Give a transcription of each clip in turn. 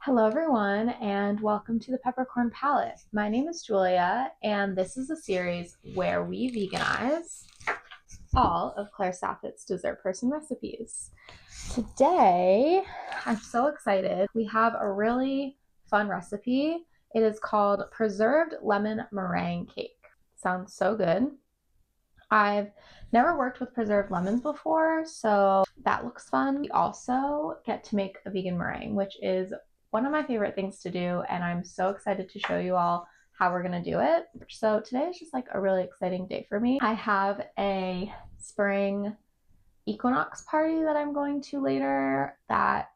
Hello, everyone, and welcome to the Peppercorn Palette. My name is Julia, and this is a series where we veganize all of Claire Saffitz dessert person recipes. Today, I'm so excited. We have a really fun recipe. It is called Preserved Lemon Meringue Cake. Sounds so good. I've never worked with preserved lemons before, so that looks fun. We also get to make a vegan meringue, which is one of my favorite things to do, and I'm so excited to show you all how we're gonna do it. So today is just like a really exciting day for me. I have a spring equinox party that I'm going to later that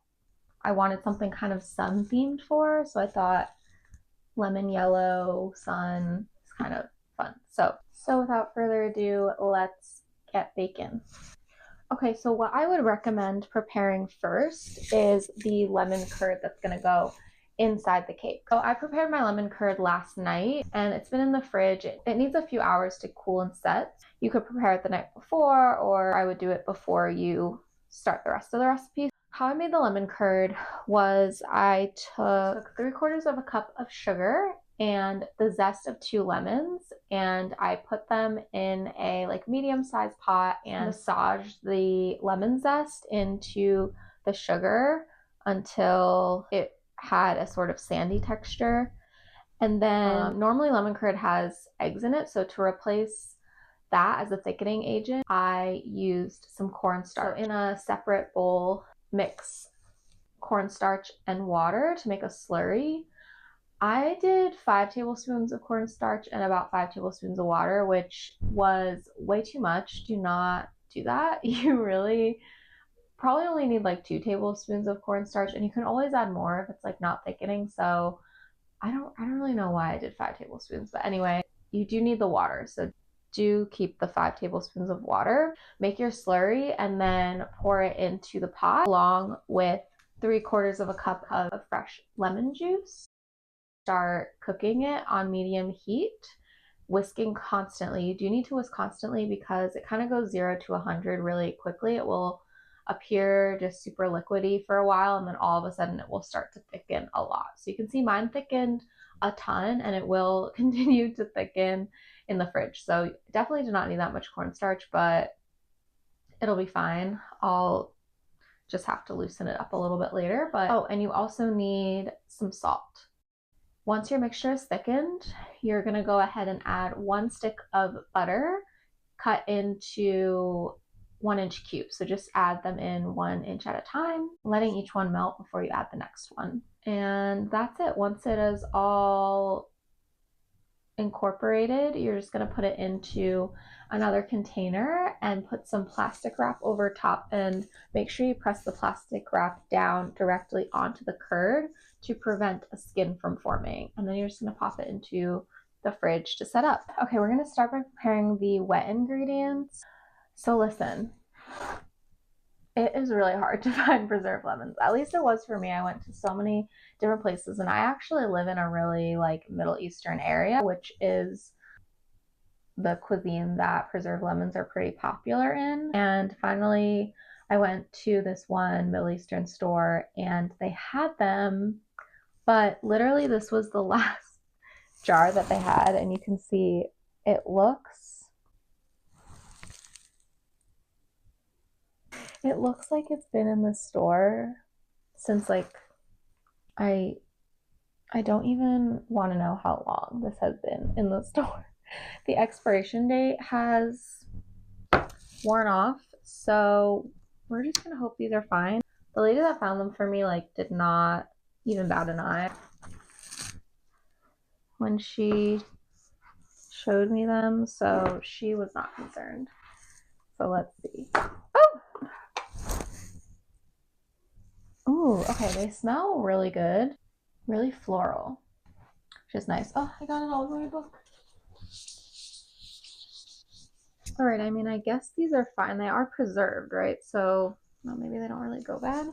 I wanted something kind of sun themed for, so I thought lemon yellow sun is kind of fun. So without further ado, let's get baking. Okay, so what I would recommend preparing first is the lemon curd that's gonna go inside the cake. So I prepared my lemon curd last night and it's been in the fridge. It needs a few hours to cool and set. You could prepare it the night before, or I would do it before you start the rest of the recipe. How I made the lemon curd was I took 3/4 of a cup of sugar and the zest of 2 lemons, and I put them in a like medium-sized pot and massaged the lemon zest into the sugar until it had a sort of sandy texture. And then normally lemon curd has eggs in it, so to replace that as a thickening agent, I used some cornstarch. So in a separate bowl, mix cornstarch and water to make a slurry. I did 5 tablespoons of cornstarch and about 5 tablespoons of water, which was way too much. Do not do that. You really probably only need like 2 tablespoons of cornstarch, and you can always add more if it's like not thickening. So I don't really know why I did 5 tablespoons, but anyway, you do need the water. So do keep the 5 tablespoons of water. Make your slurry and then pour it into the pot along with 3/4 of a cup of fresh lemon juice. Start cooking it on medium heat, whisking constantly. You do need to whisk constantly because it kind of goes 0 to 100 really quickly. It will appear just super liquidy for a while, and then all of a sudden it will start to thicken a lot. So you can see mine thickened a ton, and it will continue to thicken in the fridge. So definitely do not need that much cornstarch, but it'll be fine. I'll just have to loosen it up a little bit later. But oh, and you also need some salt. Once your mixture is thickened, you're gonna go ahead and add 1 stick of butter cut into 1-inch cubes. So just add them in 1 inch at a time, letting each one melt before you add the next one. And that's it. Once it is all incorporated, you're just gonna put it into another container and put some plastic wrap over top, and make sure you press the plastic wrap down directly onto the curd to prevent a skin from forming. And then you're just gonna pop it into the fridge to set up. Okay, we're gonna start by preparing the wet ingredients. So listen, it is really hard to find preserved lemons. At least it was for me. I went to so many different places, and I actually live in a really like Middle Eastern area, which is the cuisine that preserved lemons are pretty popular in. And finally, I went to this one Middle Eastern store and they had them, but literally this was the last jar that they had, and you can see it looks like it's been in the store since like I don't even want to know how long this has been in the store. The expiration date has worn off, so we're just gonna hope these are fine. The lady that found them for me like did not even bat an eye when she showed me them, so she was not concerned. So let's see. Oh, okay, they smell really good, really floral, which is nice. Oh, I got it all over my book. All right, I mean, I guess these are fine. They are preserved, right? So, well, maybe they don't really go bad.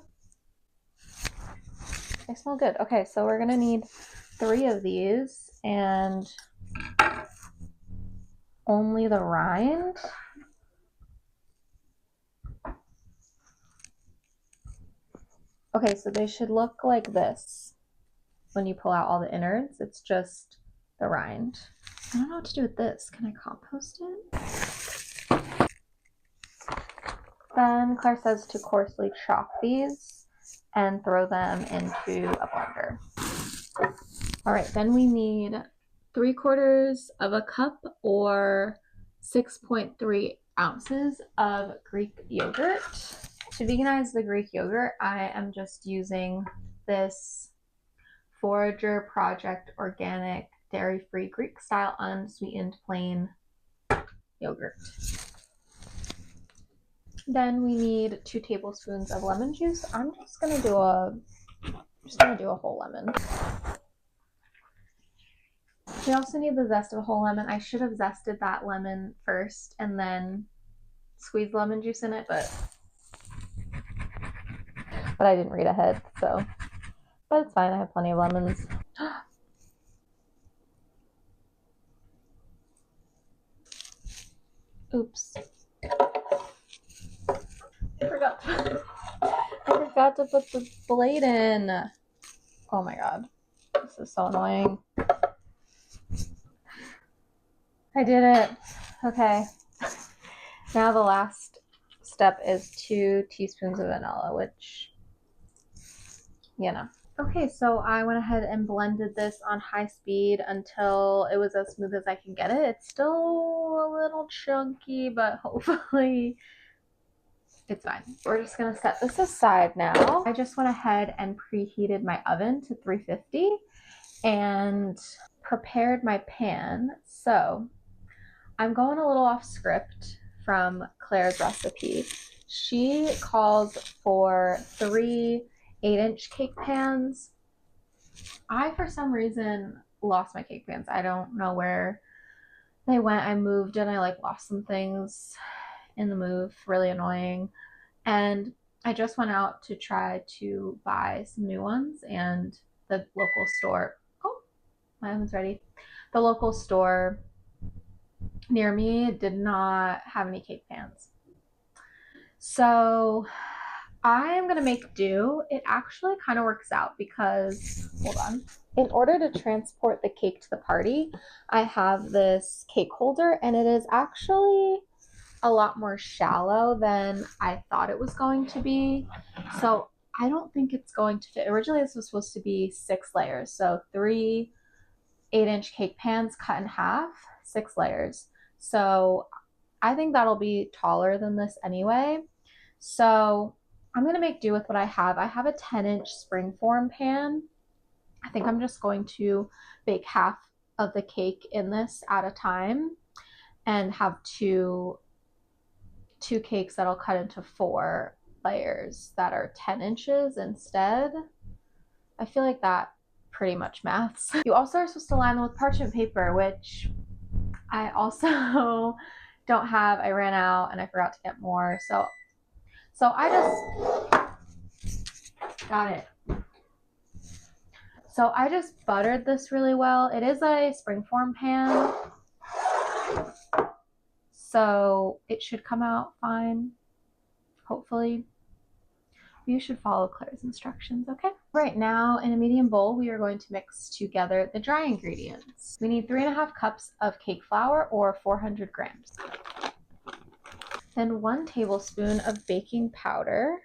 They smell good. Okay, so we're gonna need 3 of these and only the rind. Okay, so they should look like this. when you pull out all the innards. It's just the rind. I don't know what to do with this. Can I compost it? Then Claire says to coarsely chop these and throw them into a blender. All right, then we need 3/4 of a cup or 6.3 ounces of Greek yogurt. To veganize the Greek yogurt, I am just using this Forager Project Organic dairy-free Greek style unsweetened plain yogurt. Then we need 2 tablespoons of lemon juice. I'm just gonna do a whole lemon. We also need the zest of a whole lemon. I should have zested that lemon first and then squeezed lemon juice in it, but I didn't read ahead, so. But it's fine, I have plenty of lemons. Oops. I forgot to put the blade in. Oh my god. This is so annoying. I did it. Okay. Now the last step is 2 teaspoons of vanilla, which, you know. Okay, so I went ahead and blended this on high speed until it was as smooth as I can get it. It's still a little chunky, but hopefully it's fine. We're just gonna set this aside now. I just went ahead and preheated my oven to 350 and prepared my pan. So I'm going a little off script from Claire's recipe. She calls for 3 8-inch cake pans. I, for some reason, lost my cake pans. I don't know where they went. I moved and I lost some things in the move. Really annoying. And I just went out to try to buy some new ones, and the local store, oh, my oven's ready. The local store near me did not have any cake pans. So I'm going to make do. It actually kind of works out because, hold on. In order to transport the cake to the party, I have this cake holder, and it is actually a lot more shallow than I thought it was going to be. So I don't think it's going to fit. Originally, this was supposed to be 6 layers. So 3 8-inch cake pans cut in half, 6 layers. So I think that'll be taller than this anyway. So I'm going to make do with what I have. I have a 10-inch springform pan. I think I'm just going to bake half of the cake in this at a time and have two cakes that'll cut into 4 layers that are 10 inches instead. I feel like that pretty much maths. You also are supposed to line them with parchment paper, which I also don't have. I ran out and I forgot to get more. So I just got it. So I just buttered this really well. It is a springform pan, so it should come out fine, hopefully. You should follow Claire's instructions, okay? Right now, in a medium bowl, we are going to mix together the dry ingredients. We need 3.5 cups of cake flour, or 400 grams. Then 1 tablespoon of baking powder.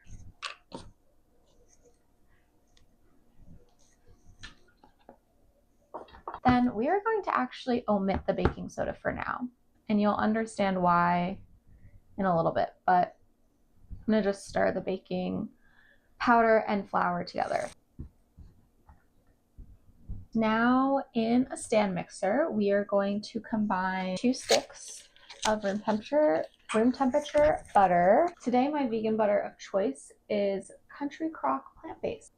Then we are going to actually omit the baking soda for now, and you'll understand why in a little bit, but I'm gonna just stir the baking powder and flour together. Now in a stand mixer, we are going to combine 2 sticks of room temperature butter. Today my vegan butter of choice is Country Crock plant-based.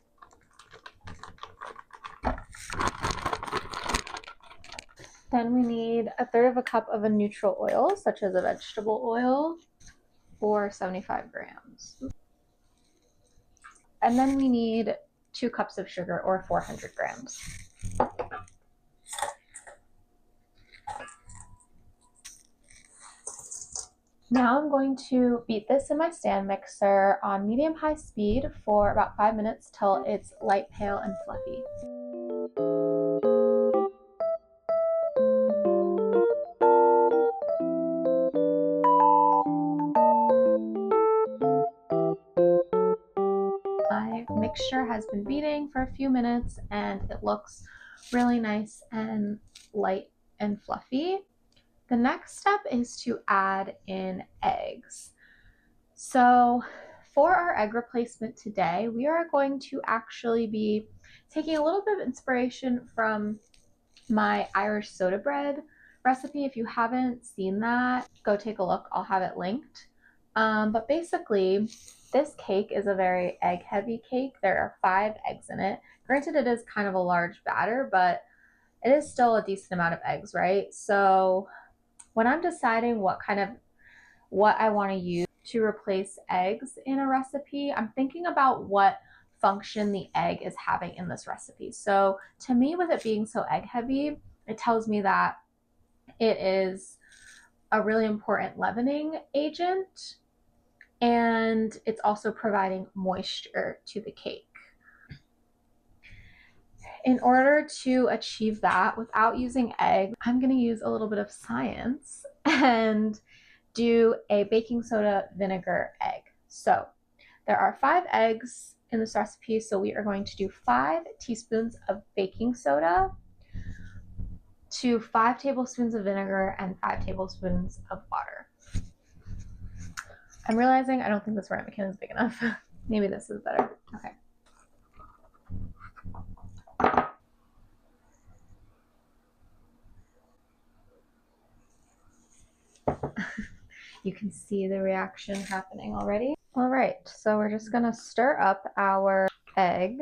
Then we need 1/3 cup of a neutral oil, such as a vegetable oil, or 75 grams. And then we need 2 cups of sugar, or 400 grams. Now I'm going to beat this in my stand mixer on medium-high speed for about 5 minutes till it's light, pale, and fluffy. My mixture has been beating for a few minutes and it looks really nice and light and fluffy. The next step is to add in eggs. So for our egg replacement today, we are going to actually be taking a little bit of inspiration from my Irish soda bread recipe. If you haven't seen that, go take a look. I'll have it linked. But basically, this cake is a very egg-heavy cake. There are 5 eggs in it. Granted, it is kind of a large batter, but it is still a decent amount of eggs, right? So when I'm deciding what I want to use to replace eggs in a recipe, I'm thinking about what function the egg is having in this recipe. So to me, with it being so egg heavy, it tells me that it is a really important leavening agent, and it's also providing moisture to the cake. In order to achieve that without using egg, I'm going to use a little bit of science and do a baking soda vinegar egg. So there are 5 eggs in this recipe, so we are going to do 5 teaspoons of baking soda to 5 tablespoons of vinegar and 5 tablespoons of water. I'm realizing I don't think this ramekin is big enough. Maybe this is better. Okay. You can see the reaction happening already. All right, so we're just gonna stir up our egg,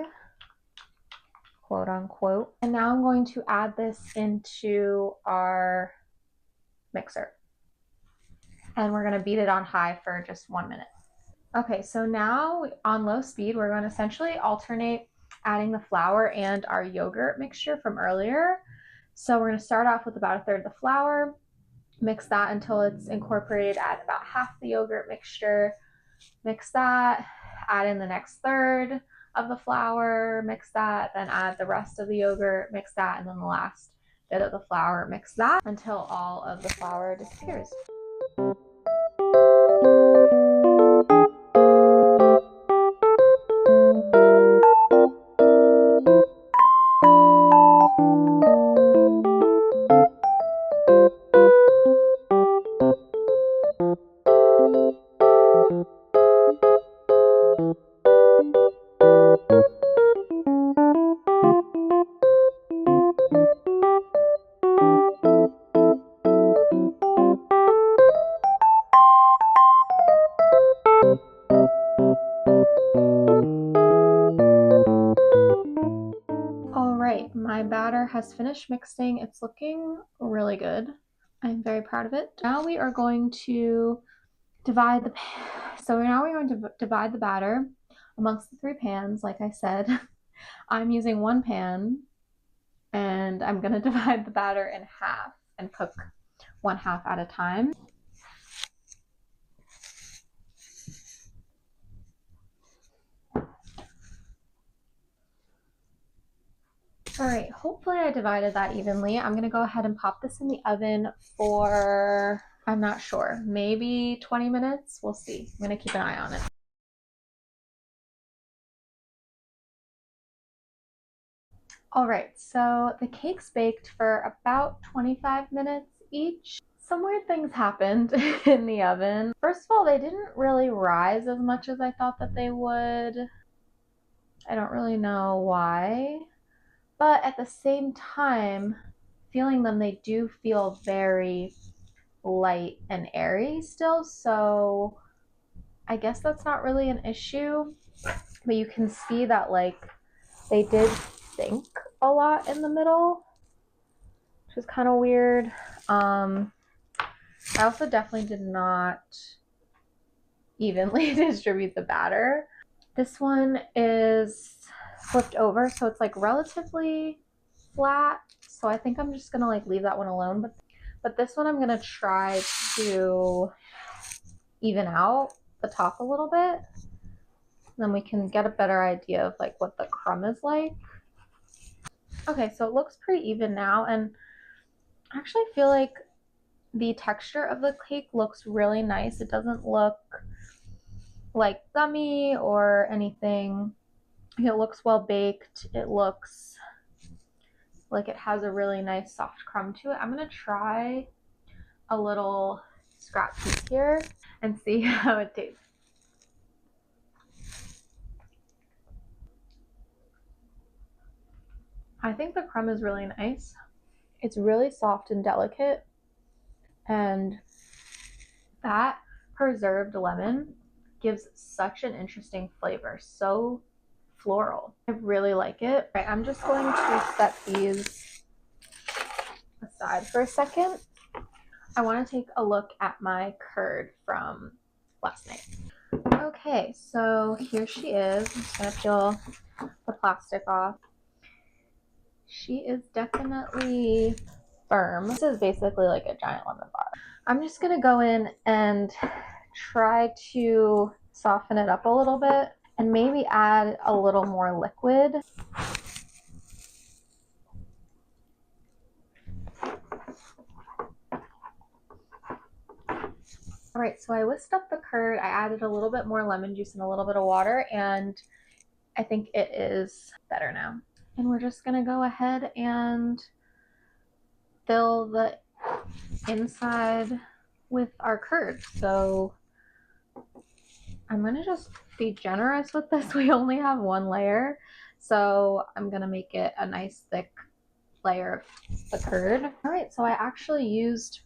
quote unquote. And now I'm going to add this into our mixer. And we're gonna beat it on high for just 1 minute. Okay, so now on low speed, we're gonna essentially alternate adding the flour and our yogurt mixture from earlier. So we're gonna start off with about 1/3 of the flour, mix that until it's incorporated, add about half the yogurt mixture, mix that, add in the next 1/3 of the flour, mix that, then add the rest of the yogurt, mix that, and then the last bit of the flour, mix that until all of the flour disappears. All right, my batter has finished mixing. It's looking really good. I'm very proud of it. Now we are going to divide the batter amongst the 3 pans. Like I said, I'm using 1 pan, and I'm gonna divide the batter in half and cook 1/2 at a time. All right, hopefully I divided that evenly. I'm gonna go ahead and pop this in the oven for, I'm not sure, maybe 20 minutes. We'll see. I'm gonna keep an eye on it. All right, so the cakes baked for about 25 minutes each. Some weird things happened in the oven. First of all, they didn't really rise as much as I thought that they would. I don't really know why. But at the same time, feeling them, they do feel very light and airy still. So I guess that's not really an issue. But you can see that like they did sink a lot in the middle, which is kind of weird. I also definitely did not evenly distribute the batter. This one is flipped over, so it's like relatively flat. So I think I'm just gonna like leave that one alone. But this one I'm gonna try to even out the top a little bit. Then we can get a better idea of like what the crumb is like. Okay, so it looks pretty even now, and I actually feel like the texture of the cake looks really nice. It doesn't look like gummy or anything. It looks well baked. It looks like it has a really nice soft crumb to it. I'm gonna try a little scrap piece here and see how it tastes. I think the crumb is really nice. It's really soft and delicate, and that preserved lemon gives such an interesting flavor. So floral. I really like it. Right, I'm just going to set these aside for a second. I want to take a look at my curd from last night. Okay, so here she is. I'm just going to peel the plastic off. She is definitely firm. This is basically like a giant lemon bar. I'm just going to go in and try to soften it up a little bit and maybe add a little more liquid. All right, so I whisked up the curd. I added a little bit more lemon juice and a little bit of water, and I think it is better now. And we're just gonna go ahead and fill the inside with our curd. So I'm gonna just be generous with this. We only have one layer, so I'm gonna make it a nice thick layer of the curd. All right, so I actually used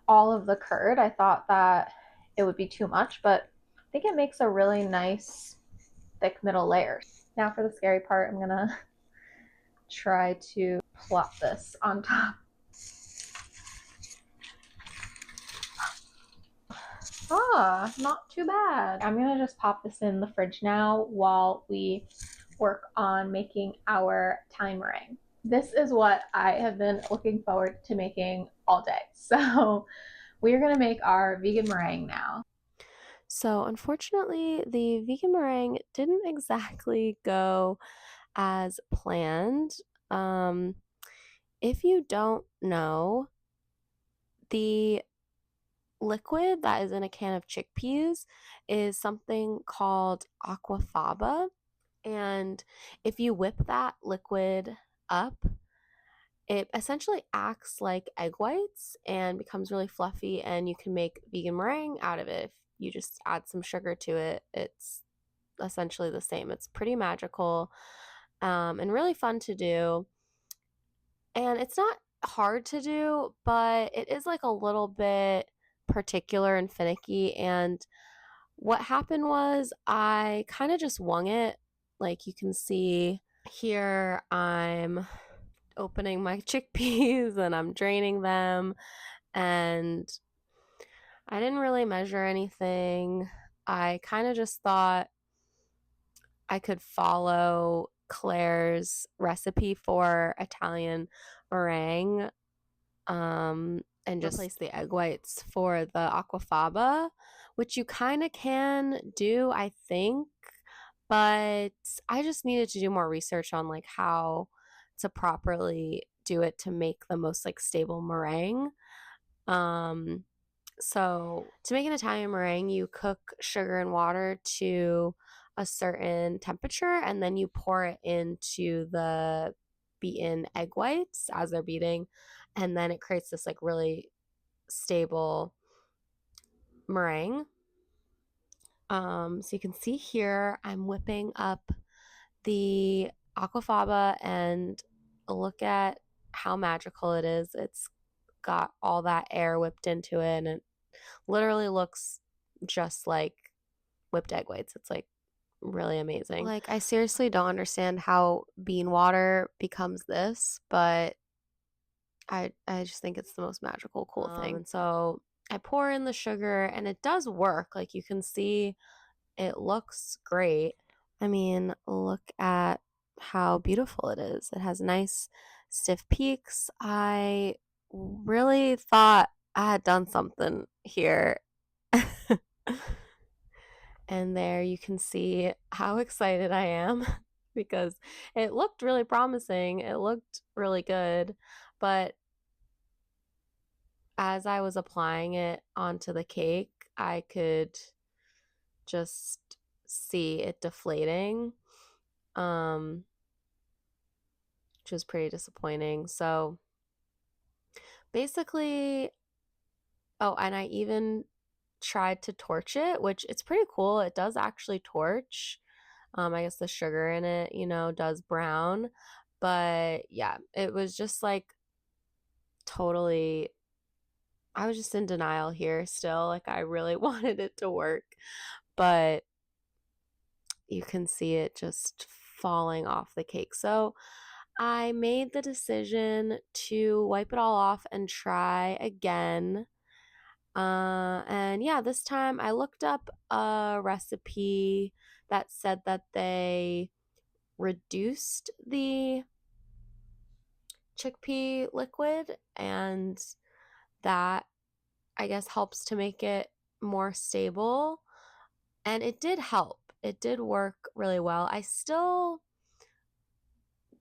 all of the curd. I thought that it would be too much, but I think it makes a really nice thick middle layer. Now for the scary part, I'm gonna try to plop this on top. Ah, not too bad. I'm gonna just pop this in the fridge now while we work on making our Italian meringue. This is what I have been looking forward to making all day. So we're gonna make our vegan meringue now. So, unfortunately, the vegan meringue didn't exactly go as planned. Um, if you don't know, the liquid that is in a can of chickpeas is something called aquafaba. And if you whip that liquid up, it essentially acts like egg whites and becomes really fluffy, and you can make vegan meringue out of it. If you just add some sugar to it, it's essentially the same. It's pretty magical, and really fun to do. And it's not hard to do, but it is like a little bit particular and finicky. And what happened was I kind of just wung it. Like you can see here, I'm opening my chickpeas and I'm draining them. And I didn't really measure anything. I kind of just thought I could follow Claire's recipe for Italian meringue, and just replace the egg whites for the aquafaba, which you kind of can do, I think. But I just needed to do more research on like how to properly do it to make the most like stable meringue. Um, so, to make an Italian meringue, you cook sugar and water to a certain temperature, and then you pour it into the beaten egg whites as they're beating, and then it creates this like really stable meringue. So you can see here, I'm whipping up the aquafaba, and look at how magical it is. It's got all that air whipped into it, and it literally looks just like whipped egg whites. It's like really amazing. Like, I seriously don't understand how bean water becomes this, but I just think it's the most magical, cool thing. And so I pour in the sugar, and it does work. Like, you can see it looks great. I mean, look at how beautiful it is. It has nice stiff peaks. I really thought I had done something here. And there you can see how excited I am because it looked really promising. It looked really good, but as I was applying it onto the cake, I could just see it deflating, um, which was pretty disappointing. So basically, oh, and I even tried to torch it, which it's pretty cool. It does actually torch. I guess the sugar in it, does brown. But yeah, it was just like totally, I was just in denial here still. Like, I really wanted it to work, but you can see it just falling off the cake. So I made the decision to wipe it all off and try again. And yeah, this time I looked up a recipe that said that they reduced the chickpea liquid, and that I guess helps to make it more stable. And it did help. It did work really well. I still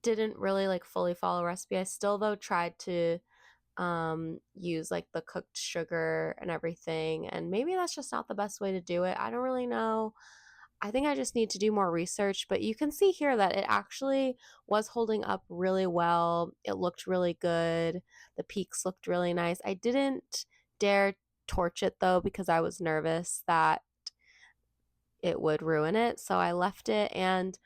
didn't really like fully follow recipe. I still though tried to use like the cooked sugar and everything, and maybe that's just not the best way to do it. I don't really know. I think I just need to do more research, but you can see here that it actually was holding up really well. It looked really good. The peaks looked really nice. I didn't dare torch it though because I was nervous that it would ruin it. So I left it and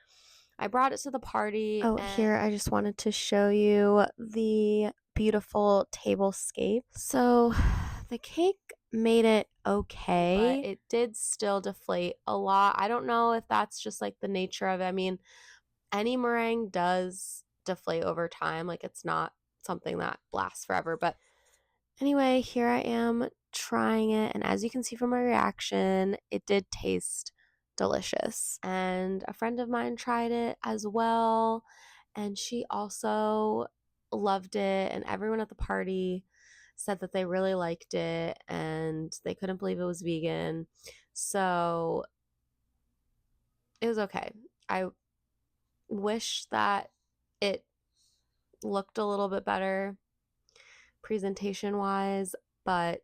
I brought it to the party. Oh, here I just wanted to show you the beautiful tablescape. So the cake made it okay, but it did still deflate a lot. I don't know if that's just like the nature of it. I mean, any meringue does deflate over time. Like, it's not something that lasts forever. But anyway, here I am trying it. And as you can see from my reaction, it did taste delicious. And a friend of mine tried it as well, and she also loved it. And everyone at the party said that they really liked it and they couldn't believe it was vegan. So it was okay. I wish that it looked a little bit better presentation wise, but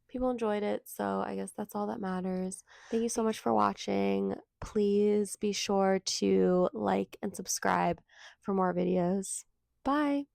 people enjoyed it, so I guess that's all that matters. Thank you so much for watching. Please be sure to like and subscribe for more videos. Bye.